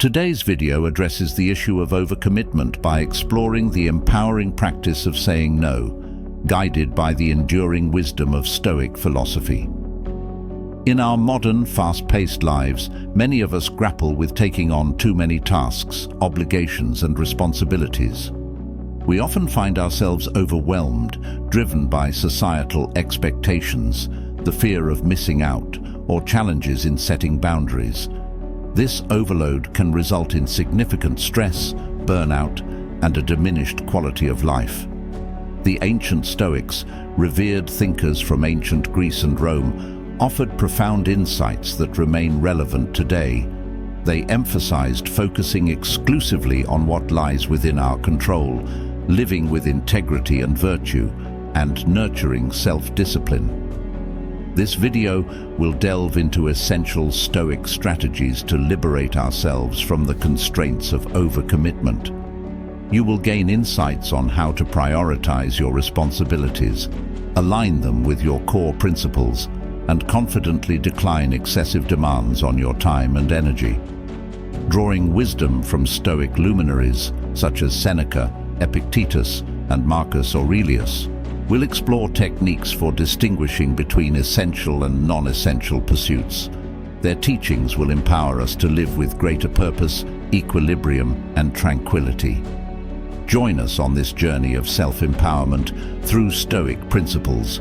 Today's video addresses the issue of overcommitment by exploring the empowering practice of saying no, guided by the enduring wisdom of Stoic philosophy. In our modern, fast-paced lives, many of us grapple with taking on too many tasks, obligations, and responsibilities. We often find ourselves overwhelmed, driven by societal expectations, the fear of missing out, or challenges in setting boundaries. This overload can result in significant stress, burnout, and a diminished quality of life. The ancient Stoics, revered thinkers from ancient Greece and Rome, offered profound insights that remain relevant today. They emphasized focusing exclusively on what lies within our control, living with integrity and virtue, and nurturing self-discipline. This video will delve into essential Stoic strategies to liberate ourselves from the constraints of overcommitment. You will gain insights on how to prioritize your responsibilities, align them with your core principles, and confidently decline excessive demands on your time and energy. Drawing wisdom from Stoic luminaries such as Seneca, Epictetus, and Marcus Aurelius, we'll explore techniques for distinguishing between essential and non-essential pursuits. Their teachings will empower us to live with greater purpose, equilibrium, and tranquility. Join us on this journey of self-empowerment through Stoic principles.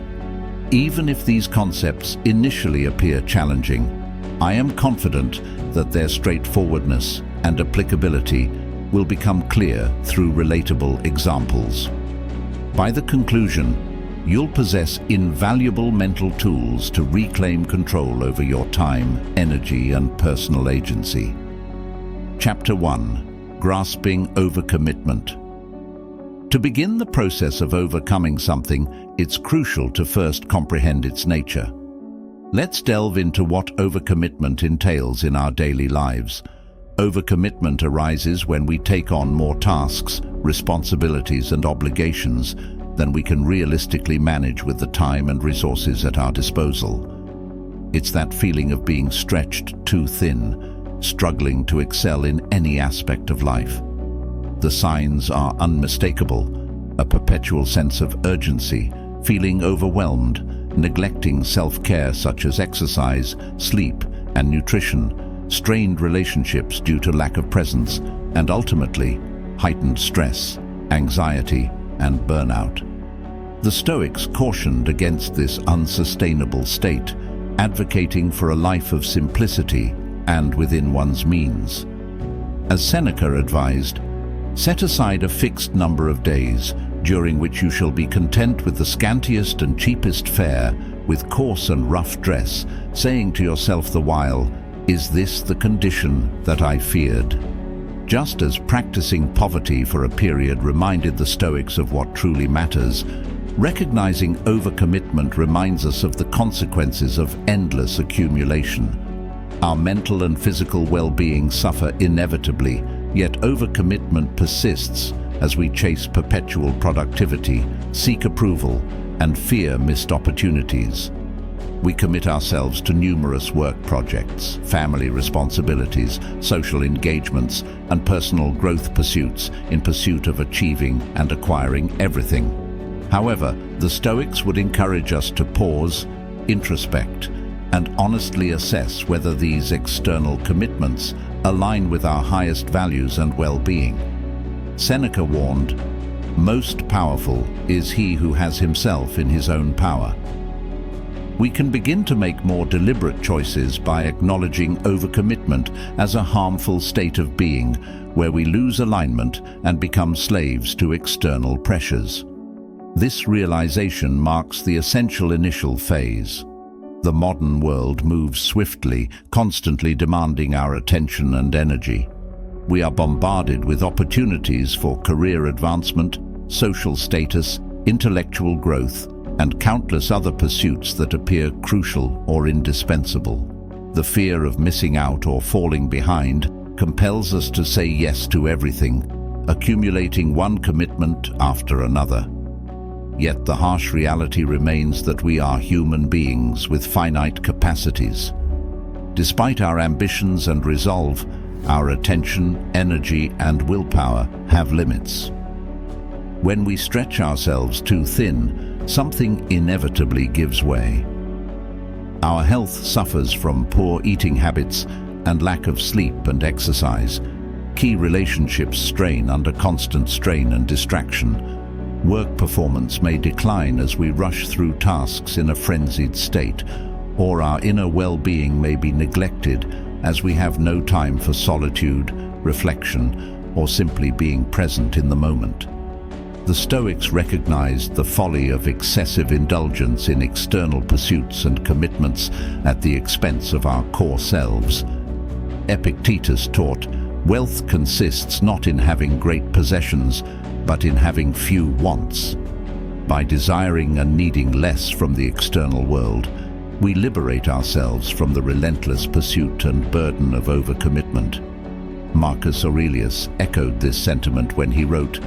Even if these concepts initially appear challenging, I am confident that their straightforwardness and applicability will become clear through relatable examples. By the conclusion, you'll possess invaluable mental tools to reclaim control over your time, energy, and personal agency. Chapter 1. Grasping Overcommitment. To begin the process of overcoming something, it's crucial to first comprehend its nature. Let's delve into what overcommitment entails in our daily lives. Overcommitment arises when we take on more tasks, responsibilities, and obligations than we can realistically manage with the time and resources at our disposal. It's that feeling of being stretched too thin, struggling to excel in any aspect of life. The signs are unmistakable: a perpetual sense of urgency, feeling overwhelmed, neglecting self-care such as exercise, sleep, and nutrition, strained relationships due to lack of presence, and ultimately, heightened stress, anxiety, and burnout. The Stoics cautioned against this unsustainable state, advocating for a life of simplicity and within one's means. As Seneca advised, set aside a fixed number of days during which you shall be content with the scantiest and cheapest fare, with coarse and rough dress, saying to yourself the while, "Is this the condition that I feared?" Just as practicing poverty for a period reminded the Stoics of what truly matters, recognizing overcommitment reminds us of the consequences of endless accumulation. Our mental and physical well-being suffer inevitably, yet overcommitment persists as we chase perpetual productivity, seek approval, and fear missed opportunities. We commit ourselves to numerous work projects, family responsibilities, social engagements, and personal growth pursuits in pursuit of achieving and acquiring everything. However, the Stoics would encourage us to pause, introspect, and honestly assess whether these external commitments align with our highest values and well-being. Seneca warned, "Most powerful is he who has himself in his own power." We can begin to make more deliberate choices by acknowledging overcommitment as a harmful state of being, where we lose alignment and become slaves to external pressures. This realization marks the essential initial phase. The modern world moves swiftly, constantly demanding our attention and energy. We are bombarded with opportunities for career advancement, social status, intellectual growth, and countless other pursuits that appear crucial or indispensable. The fear of missing out or falling behind compels us to say yes to everything, accumulating one commitment after another. Yet the harsh reality remains that we are human beings with finite capacities. Despite our ambitions and resolve, our attention, energy, and willpower have limits. When we stretch ourselves too thin, something inevitably gives way. Our health suffers from poor eating habits and lack of sleep and exercise. Key relationships strain under constant strain and distraction. Work performance may decline as we rush through tasks in a frenzied state, or our inner well-being may be neglected as we have no time for solitude, reflection, or simply being present in the moment. The Stoics recognized the folly of excessive indulgence in external pursuits and commitments at the expense of our core selves. Epictetus taught, "Wealth consists not in having great possessions, but in having few wants." By desiring and needing less from the external world, we liberate ourselves from the relentless pursuit and burden of overcommitment. Marcus Aurelius echoed this sentiment when he wrote,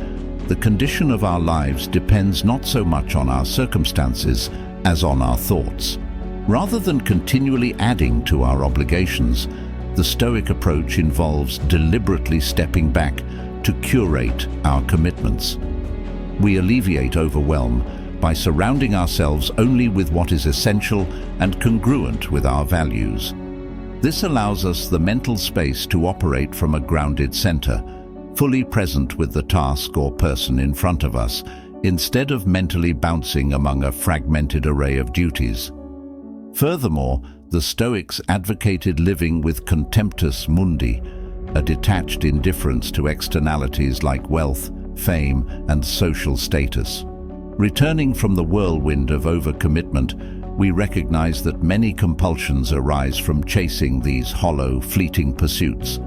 "The condition of our lives depends not so much on our circumstances as on our thoughts." Rather than continually adding to our obligations, the Stoic approach involves deliberately stepping back to curate our commitments. We alleviate overwhelm by surrounding ourselves only with what is essential and congruent with our values. This allows us the mental space to operate from a grounded center, fully present with the task or person in front of us, instead of mentally bouncing among a fragmented array of duties. Furthermore, the Stoics advocated living with contemptus mundi, a detached indifference to externalities like wealth, fame, and social status. Returning from the whirlwind of overcommitment, we recognize that many compulsions arise from chasing these hollow, fleeting pursuits.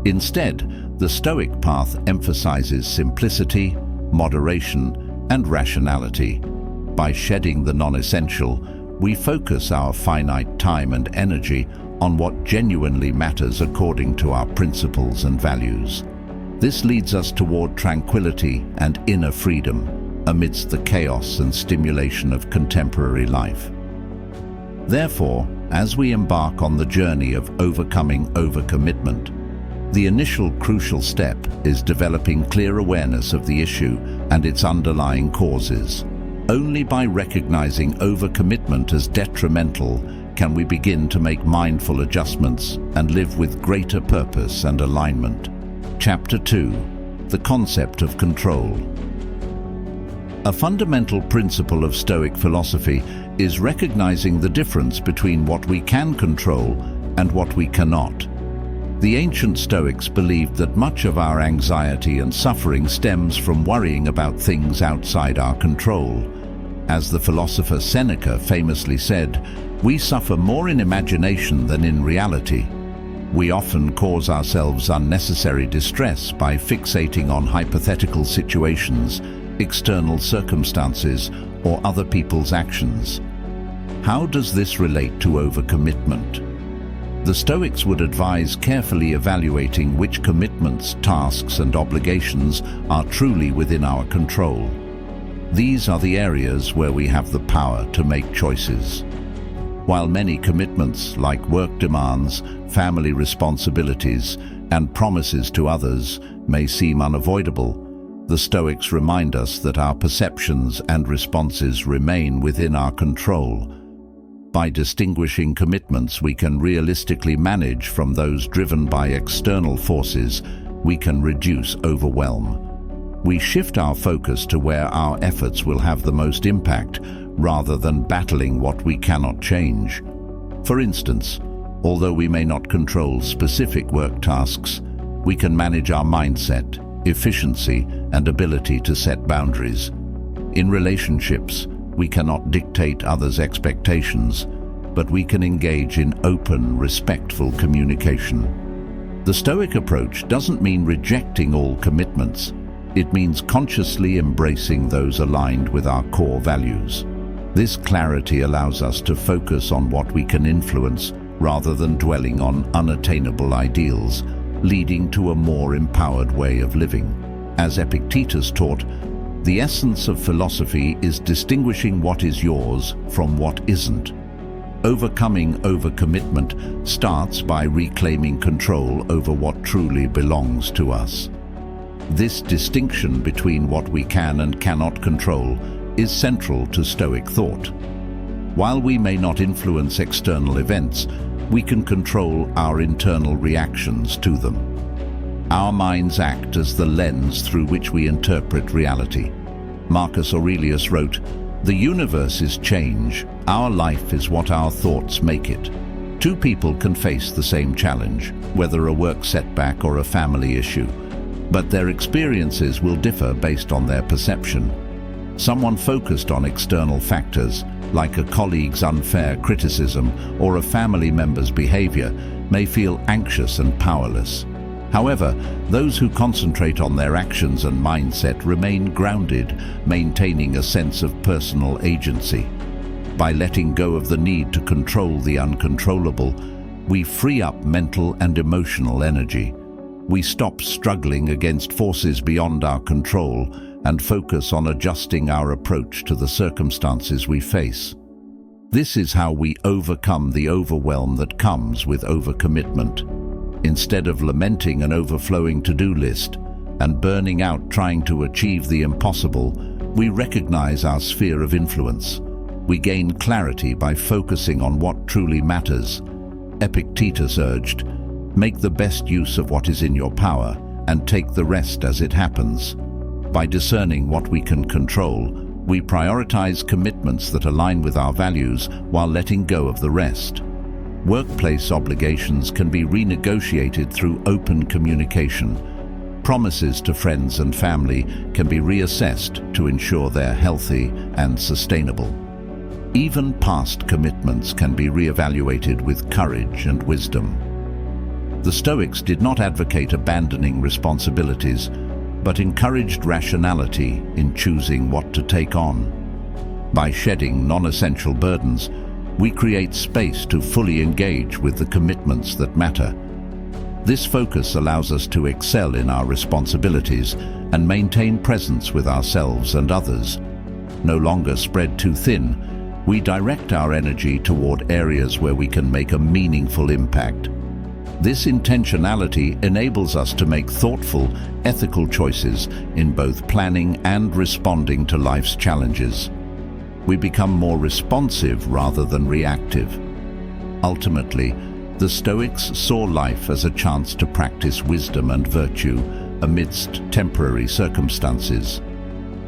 Instead, the Stoic path emphasizes simplicity, moderation, and rationality. By shedding the non-essential, we focus our finite time and energy on what genuinely matters according to our principles and values. This leads us toward tranquility and inner freedom amidst the chaos and stimulation of contemporary life. Therefore, as we embark on the journey of overcoming overcommitment, the initial crucial step is developing clear awareness of the issue and its underlying causes. Only by recognizing overcommitment as detrimental can we begin to make mindful adjustments and live with greater purpose and alignment. Chapter 2: The Concept of Control. A fundamental principle of Stoic philosophy is recognizing the difference between what we can control and what we cannot. The ancient Stoics believed that much of our anxiety and suffering stems from worrying about things outside our control. As the philosopher Seneca famously said, "We suffer more in imagination than in reality." We often cause ourselves unnecessary distress by fixating on hypothetical situations, external circumstances, or other people's actions. How does this relate to overcommitment? The Stoics would advise carefully evaluating which commitments, tasks, and obligations are truly within our control. These are the areas where we have the power to make choices. While many commitments, like work demands, family responsibilities, and promises to others, may seem unavoidable, the Stoics remind us that our perceptions and responses remain within our control. By distinguishing commitments we can realistically manage from those driven by external forces, we can reduce overwhelm. We shift our focus to where our efforts will have the most impact, rather than battling what we cannot change. For instance, although we may not control specific work tasks, we can manage our mindset, efficiency, and ability to set boundaries. In relationships, we cannot dictate others' expectations, but we can engage in open, respectful communication. The Stoic approach doesn't mean rejecting all commitments. It means consciously embracing those aligned with our core values. This clarity allows us to focus on what we can influence rather than dwelling on unattainable ideals, leading to a more empowered way of living. As Epictetus taught, the essence of philosophy is distinguishing what is yours from what isn't. Overcoming overcommitment starts by reclaiming control over what truly belongs to us. This distinction between what we can and cannot control is central to Stoic thought. While we may not influence external events, we can control our internal reactions to them. Our minds act as the lens through which we interpret reality. Marcus Aurelius wrote, "The universe is change. Our life is what our thoughts make it." Two people can face the same challenge, whether a work setback or a family issue, but their experiences will differ based on their perception. Someone focused on external factors, like a colleague's unfair criticism or a family member's behavior, may feel anxious and powerless. However, those who concentrate on their actions and mindset remain grounded, maintaining a sense of personal agency. By letting go of the need to control the uncontrollable, we free up mental and emotional energy. We stop struggling against forces beyond our control and focus on adjusting our approach to the circumstances we face. This is how we overcome the overwhelm that comes with overcommitment. Instead of lamenting an overflowing to-do list and burning out trying to achieve the impossible, we recognize our sphere of influence. We gain clarity by focusing on what truly matters. Epictetus urged, "Make the best use of what is in your power and take the rest as it happens." By discerning what we can control, we prioritize commitments that align with our values while letting go of the rest. Workplace obligations can be renegotiated through open communication. Promises to friends and family can be reassessed to ensure they're healthy and sustainable. Even past commitments can be reevaluated with courage and wisdom. The Stoics did not advocate abandoning responsibilities, but encouraged rationality in choosing what to take on. By shedding non-essential burdens, we create space to fully engage with the commitments that matter. This focus allows us to excel in our responsibilities and maintain presence with ourselves and others. No longer spread too thin, we direct our energy toward areas where we can make a meaningful impact. This intentionality enables us to make thoughtful, ethical choices in both planning and responding to life's challenges. We become more responsive rather than reactive. Ultimately, the Stoics saw life as a chance to practice wisdom and virtue amidst temporary circumstances.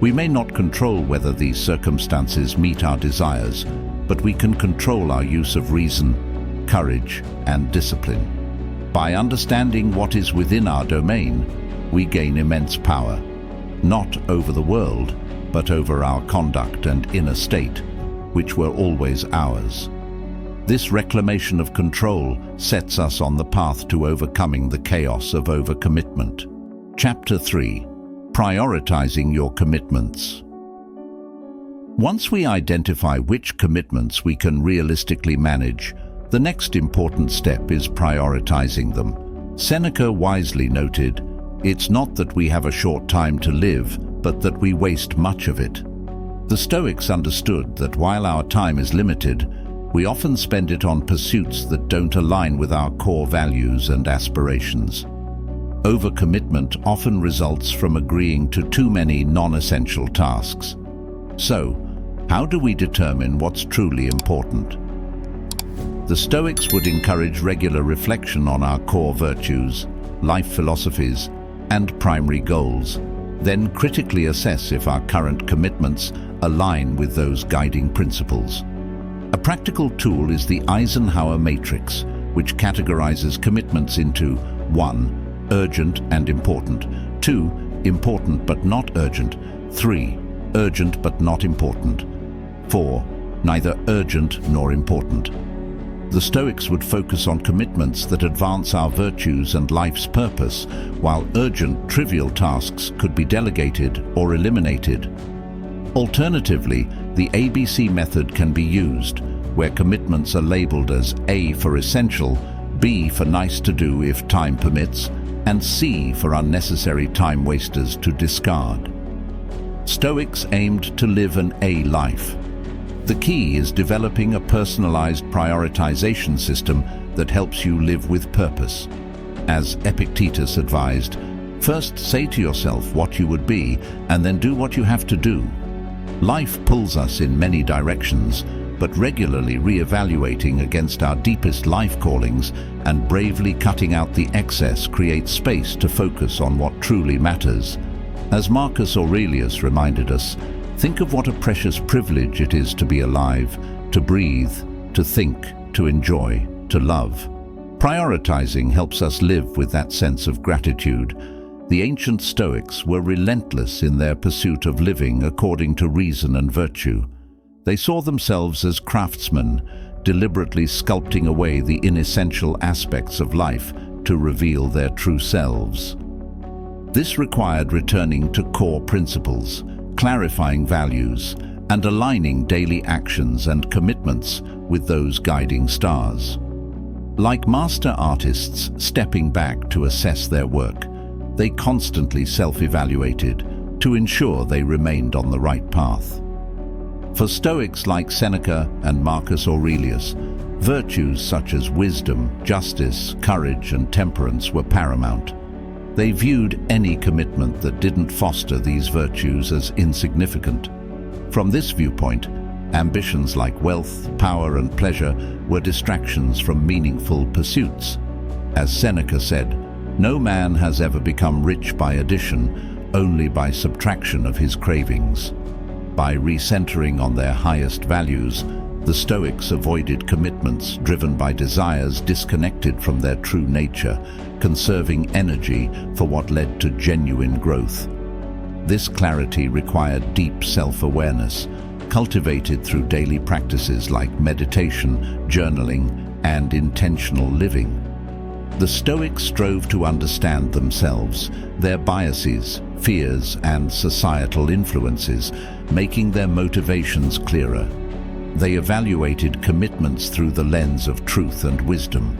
We may not control whether these circumstances meet our desires, but we can control our use of reason, courage, and discipline. By understanding what is within our domain, we gain immense power, not over the world, but over our conduct and inner state, which were always ours. This reclamation of control sets us on the path to overcoming the chaos of overcommitment. Chapter 3. Prioritizing your commitments. Once we identify which commitments we can realistically manage, the next important step is prioritizing them. Seneca wisely noted, "It's not that we have a short time to live, but that we waste much of it." The Stoics understood that while our time is limited, we often spend it on pursuits that don't align with our core values and aspirations. Overcommitment often results from agreeing to too many non-essential tasks. So, how do we determine what's truly important? The Stoics would encourage regular reflection on our core virtues, life philosophies, and primary goals, then critically assess if our current commitments align with those guiding principles. A practical tool is the Eisenhower matrix, which categorizes commitments into 1. Urgent and important, 2. Important but not urgent, 3. Urgent but not important, 4. Neither urgent nor important. The Stoics would focus on commitments that advance our virtues and life's purpose, while urgent, trivial tasks could be delegated or eliminated. Alternatively, the ABC method can be used, where commitments are labeled as A for essential, B for nice to do if time permits, and C for unnecessary time wasters to discard. Stoics aimed to live an A life. The key is developing a personalized prioritization system that helps you live with purpose. As Epictetus advised, first say to yourself what you would be, and then do what you have to do. Life pulls us in many directions, but regularly re-evaluating against our deepest life callings and bravely cutting out the excess creates space to focus on what truly matters. As Marcus Aurelius reminded us, think of what a precious privilege it is to be alive, to breathe, to think, to enjoy, to love. Prioritizing helps us live with that sense of gratitude. The ancient Stoics were relentless in their pursuit of living according to reason and virtue. They saw themselves as craftsmen, deliberately sculpting away the inessential aspects of life to reveal their true selves. This required returning to core principles, clarifying values, and aligning daily actions and commitments with those guiding stars. Like master artists stepping back to assess their work, they constantly self-evaluated to ensure they remained on the right path. For Stoics like Seneca and Marcus Aurelius, virtues such as wisdom, justice, courage, and temperance were paramount. They viewed any commitment that didn't foster these virtues as insignificant. From this viewpoint, ambitions like wealth, power, and pleasure were distractions from meaningful pursuits. As Seneca said, "No man has ever become rich by addition, only by subtraction of his cravings." By recentering on their highest values, the Stoics avoided commitments driven by desires disconnected from their true nature, conserving energy for what led to genuine growth. This clarity required deep self-awareness, cultivated through daily practices like meditation, journaling, and intentional living. The Stoics strove to understand themselves, their biases, fears, and societal influences, making their motivations clearer. They evaluated commitments through the lens of truth and wisdom.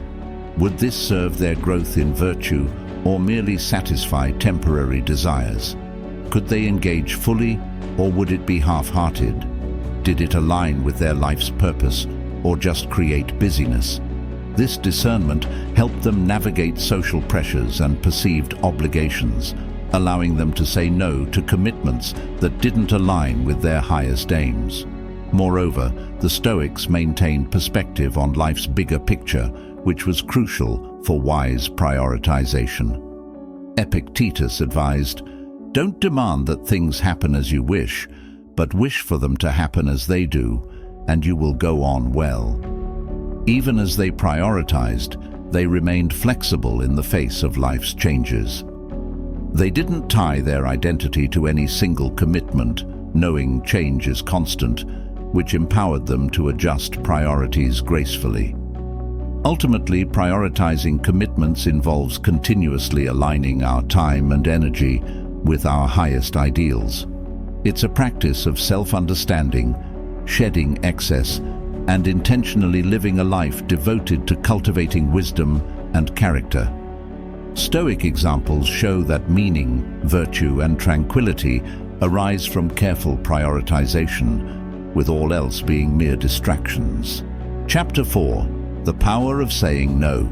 Would this serve their growth in virtue or merely satisfy temporary desires? Could they engage fully, or would it be half-hearted? Did it align with their life's purpose or just create busyness? This discernment helped them navigate social pressures and perceived obligations, allowing them to say no to commitments that didn't align with their highest aims. Moreover, the Stoics maintained perspective on life's bigger picture, which was crucial for wise prioritization. Epictetus advised, "Don't demand that things happen as you wish, but wish for them to happen as they do, and you will go on well." Even as they prioritized, they remained flexible in the face of life's changes. They didn't tie their identity to any single commitment, knowing change is constant, which empowered them to adjust priorities gracefully. Ultimately, prioritizing commitments involves continuously aligning our time and energy with our highest ideals. It's a practice of self-understanding, shedding excess, and intentionally living a life devoted to cultivating wisdom and character. Stoic examples show that meaning, virtue, and tranquility arise from careful prioritization, with all else being mere distractions. Chapter 4. The Power of Saying No.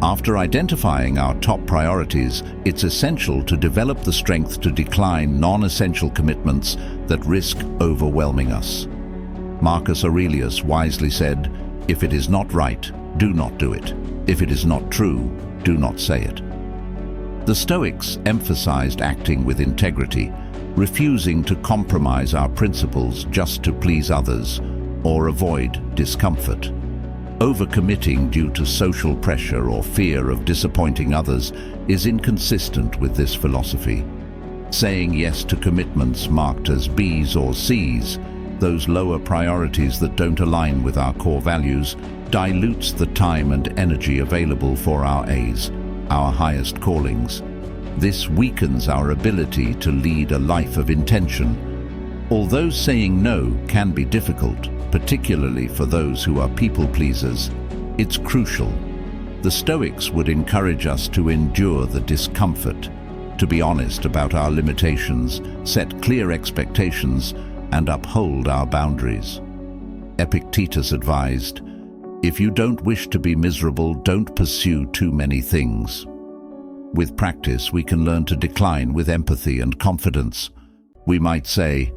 After identifying our top priorities, it's essential to develop the strength to decline non-essential commitments that risk overwhelming us. Marcus Aurelius wisely said, "If it is not right, do not do it. If it is not true, do not say it." The Stoics emphasized acting with integrity, refusing to compromise our principles just to please others or avoid discomfort. Overcommitting due to social pressure or fear of disappointing others is inconsistent with this philosophy. Saying yes to commitments marked as B's or C's, those lower priorities that don't align with our core values, dilutes the time and energy available for our A's, our highest callings. This weakens our ability to lead a life of intention. Although saying no can be difficult, particularly for those who are people pleasers, it's crucial. The Stoics would encourage us to endure the discomfort, to be honest about our limitations, set clear expectations, and uphold our boundaries. Epictetus advised, "If you don't wish to be miserable, don't pursue too many things." With practice, we can learn to decline with empathy and confidence. We might say,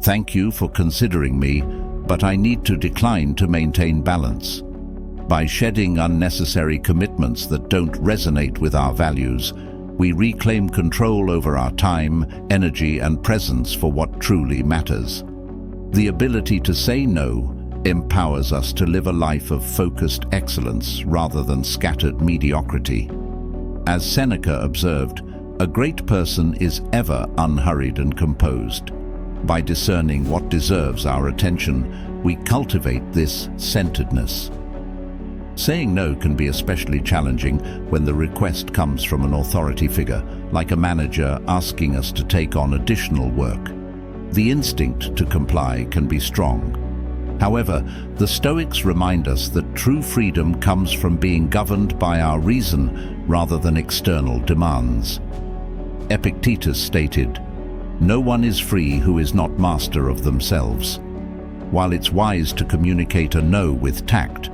"Thank you for considering me, but I need to decline to maintain balance." By shedding unnecessary commitments that don't resonate with our values, we reclaim control over our time, energy, and presence for what truly matters. The ability to say no empowers us to live a life of focused excellence rather than scattered mediocrity. As Seneca observed, a great person is ever unhurried and composed. By discerning what deserves our attention, we cultivate this centeredness. Saying no can be especially challenging when the request comes from an authority figure, like a manager asking us to take on additional work. The instinct to comply can be strong. However, the Stoics remind us that true freedom comes from being governed by our reason rather than external demands. Epictetus stated, "No one is free who is not master of themselves." While it's wise to communicate a no with tact,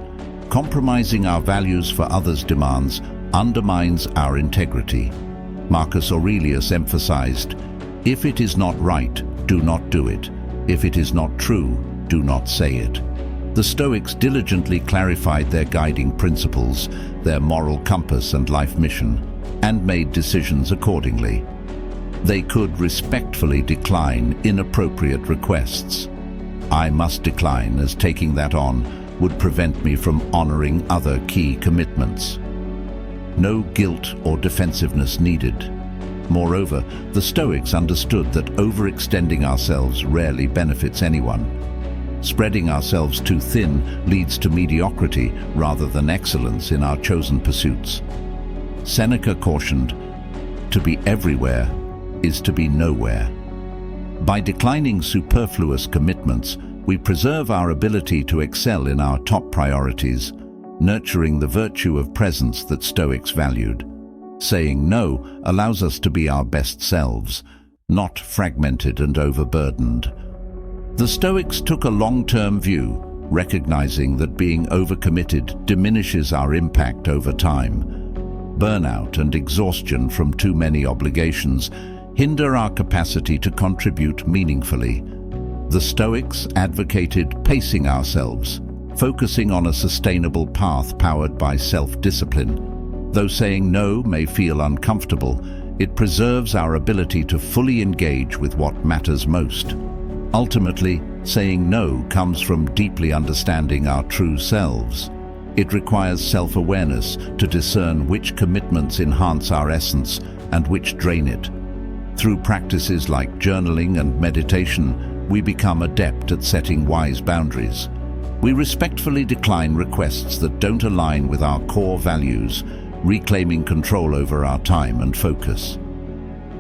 compromising our values for others' demands undermines our integrity. Marcus Aurelius emphasized, "If it is not right, do not do it. If it is not true, do not say it." The Stoics diligently clarified their guiding principles, their moral compass and life mission, and made decisions accordingly. They could respectfully decline inappropriate requests. "I must decline, as taking that on would prevent me from honoring other key commitments." No guilt or defensiveness needed. Moreover, the Stoics understood that overextending ourselves rarely benefits anyone. Spreading ourselves too thin leads to mediocrity rather than excellence in our chosen pursuits. Seneca cautioned, "To be everywhere is to be nowhere." By declining superfluous commitments, we preserve our ability to excel in our top priorities, nurturing the virtue of presence that Stoics valued. Saying no allows us to be our best selves, not fragmented and overburdened. The Stoics took a long-term view, recognizing that being overcommitted diminishes our impact over time. Burnout and exhaustion from too many obligations hinder our capacity to contribute meaningfully. The Stoics advocated pacing ourselves, focusing on a sustainable path powered by self-discipline. Though saying no may feel uncomfortable, it preserves our ability to fully engage with what matters most. Ultimately, saying no comes from deeply understanding our true selves. It requires self-awareness to discern which commitments enhance our essence and which drain it. Through practices like journaling and meditation, we become adept at setting wise boundaries. We respectfully decline requests that don't align with our core values, reclaiming control over our time and focus.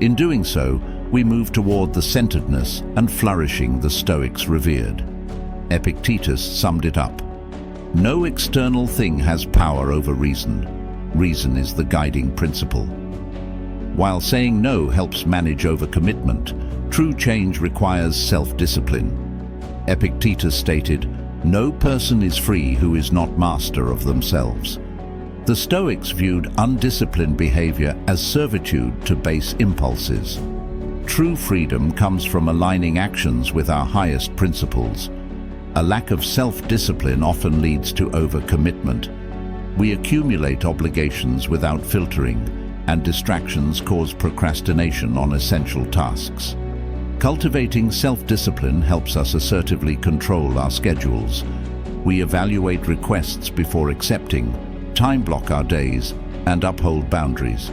In doing so, we move toward the centeredness and flourishing the Stoics revered. Epictetus summed it up, "No external thing has power over reason. Reason is the guiding principle." While saying no helps manage overcommitment, true change requires self-discipline. Epictetus stated, "No person is free who is not master of themselves." The Stoics viewed undisciplined behavior as servitude to base impulses. True freedom comes from aligning actions with our highest principles. A lack of self-discipline often leads to overcommitment. We accumulate obligations without filtering, and distractions cause procrastination on essential tasks. Cultivating self-discipline helps us assertively control our schedules. We evaluate requests before accepting, time block our days, and uphold boundaries.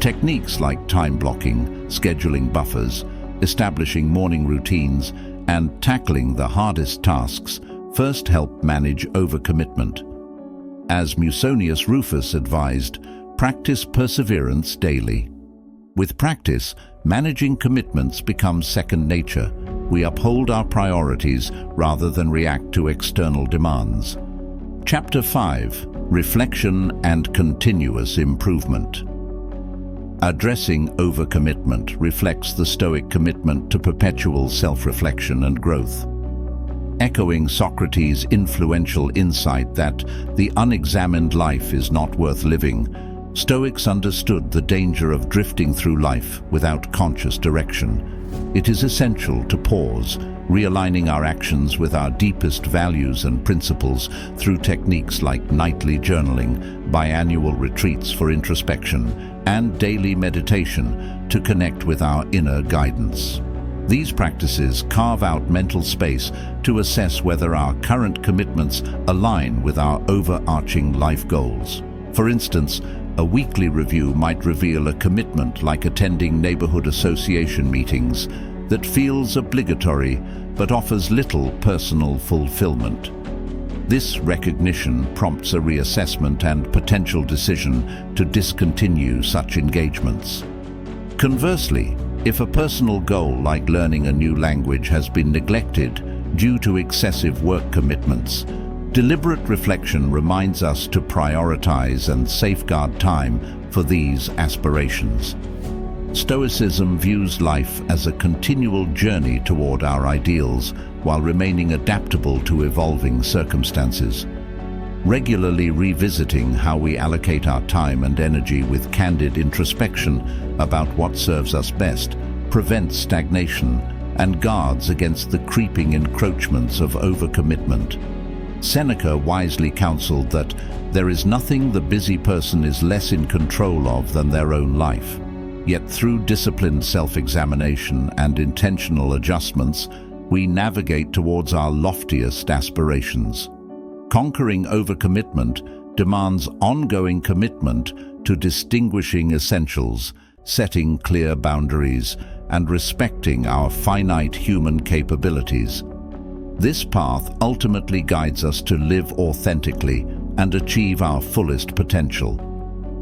Techniques like time blocking, scheduling buffers, establishing morning routines, and tackling the hardest tasks first help manage overcommitment. As Musonius Rufus advised, practice perseverance daily. With practice, managing commitments becomes second nature. We uphold our priorities rather than react to external demands. Chapter 5: Reflection and Continuous Improvement. Addressing overcommitment reflects the Stoic commitment to perpetual self-reflection and growth. Echoing Socrates' influential insight that the unexamined life is not worth living, Stoics understood the danger of drifting through life without conscious direction. It is essential to pause, realigning our actions with our deepest values and principles through techniques like nightly journaling, biannual retreats for introspection, and daily meditation to connect with our inner guidance. These practices carve out mental space to assess whether our current commitments align with our overarching life goals. For instance, a weekly review might reveal a commitment like attending neighborhood association meetings that feels obligatory but offers little personal fulfillment. This recognition prompts a reassessment and potential decision to discontinue such engagements. Conversely, if a personal goal like learning a new language has been neglected due to excessive work commitments, deliberate reflection reminds us to prioritize and safeguard time for these aspirations. Stoicism views life as a continual journey toward our ideals while remaining adaptable to evolving circumstances. Regularly revisiting how we allocate our time and energy with candid introspection about what serves us best prevents stagnation and guards against the creeping encroachments of overcommitment. Seneca wisely counseled that there is nothing the busy person is less in control of than their own life. Yet through disciplined self-examination and intentional adjustments, we navigate towards our loftiest aspirations. Conquering overcommitment demands ongoing commitment to distinguishing essentials, setting clear boundaries, and respecting our finite human capabilities. This path ultimately guides us to live authentically and achieve our fullest potential.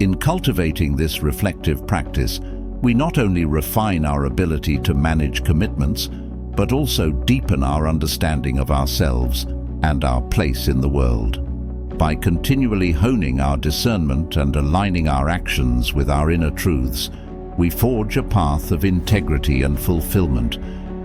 In cultivating this reflective practice, we not only refine our ability to manage commitments, but also deepen our understanding of ourselves and our place in the world. By continually honing our discernment and aligning our actions with our inner truths, we forge a path of integrity and fulfillment,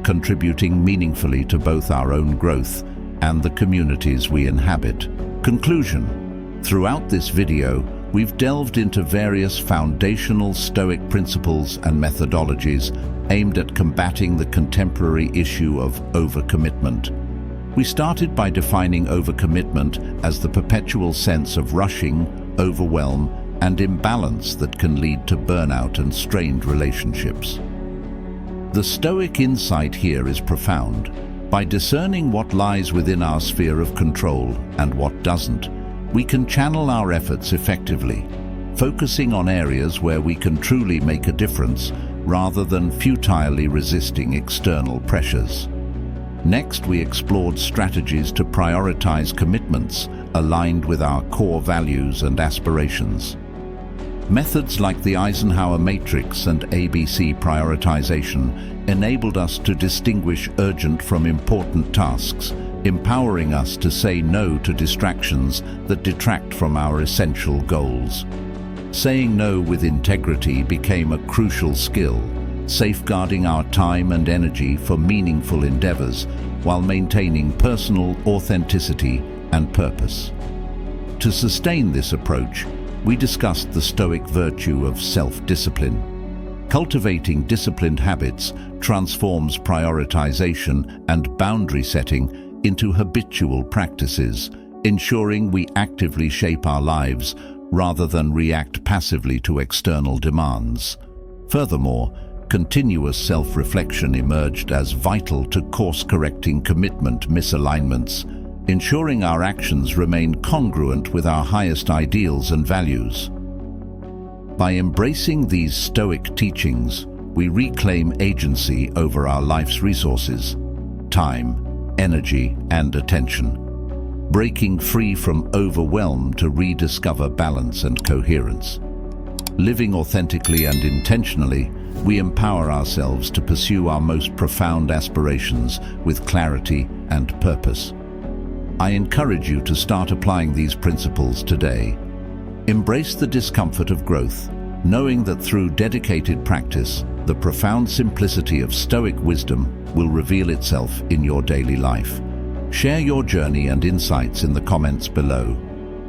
contributing meaningfully to both our own growth and the communities we inhabit. Conclusion: throughout this video, we've delved into various foundational Stoic principles and methodologies aimed at combating the contemporary issue of overcommitment. We started by defining overcommitment as the perpetual sense of rushing, overwhelm, and imbalance that can lead to burnout and strained relationships. The Stoic insight here is profound. By discerning what lies within our sphere of control and what doesn't, we can channel our efforts effectively, focusing on areas where we can truly make a difference rather than futilely resisting external pressures. Next, we explored strategies to prioritize commitments aligned with our core values and aspirations. Methods like the Eisenhower matrix and ABC prioritization enabled us to distinguish urgent from important tasks, empowering us to say no to distractions that detract from our essential goals. Saying no with integrity became a crucial skill, safeguarding our time and energy for meaningful endeavors while maintaining personal authenticity and purpose. To sustain this approach, we discussed the Stoic virtue of self-discipline. Cultivating disciplined habits transforms prioritization and boundary setting into habitual practices, ensuring we actively shape our lives rather than react passively to external demands. Furthermore, continuous self-reflection emerged as vital to course-correcting commitment misalignments, ensuring our actions remain congruent with our highest ideals and values. By embracing these Stoic teachings, we reclaim agency over our life's resources, time, energy, and attention, breaking free from overwhelm to rediscover balance and coherence. Living authentically and intentionally, we empower ourselves to pursue our most profound aspirations with clarity and purpose. I encourage you to start applying these principles today. Embrace the discomfort of growth, knowing that through dedicated practice, the profound simplicity of Stoic wisdom will reveal itself in your daily life. Share your journey and insights in the comments below.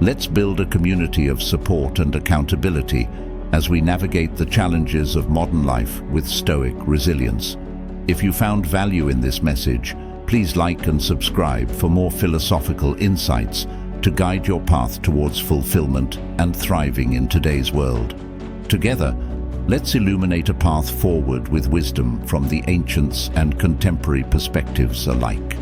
Let's build a community of support and accountability as we navigate the challenges of modern life with Stoic resilience. If you found value in this message, please like and subscribe for more philosophical insights to guide your path towards fulfillment and thriving in today's world. Together, let's illuminate a path forward with wisdom from the ancients and contemporary perspectives alike.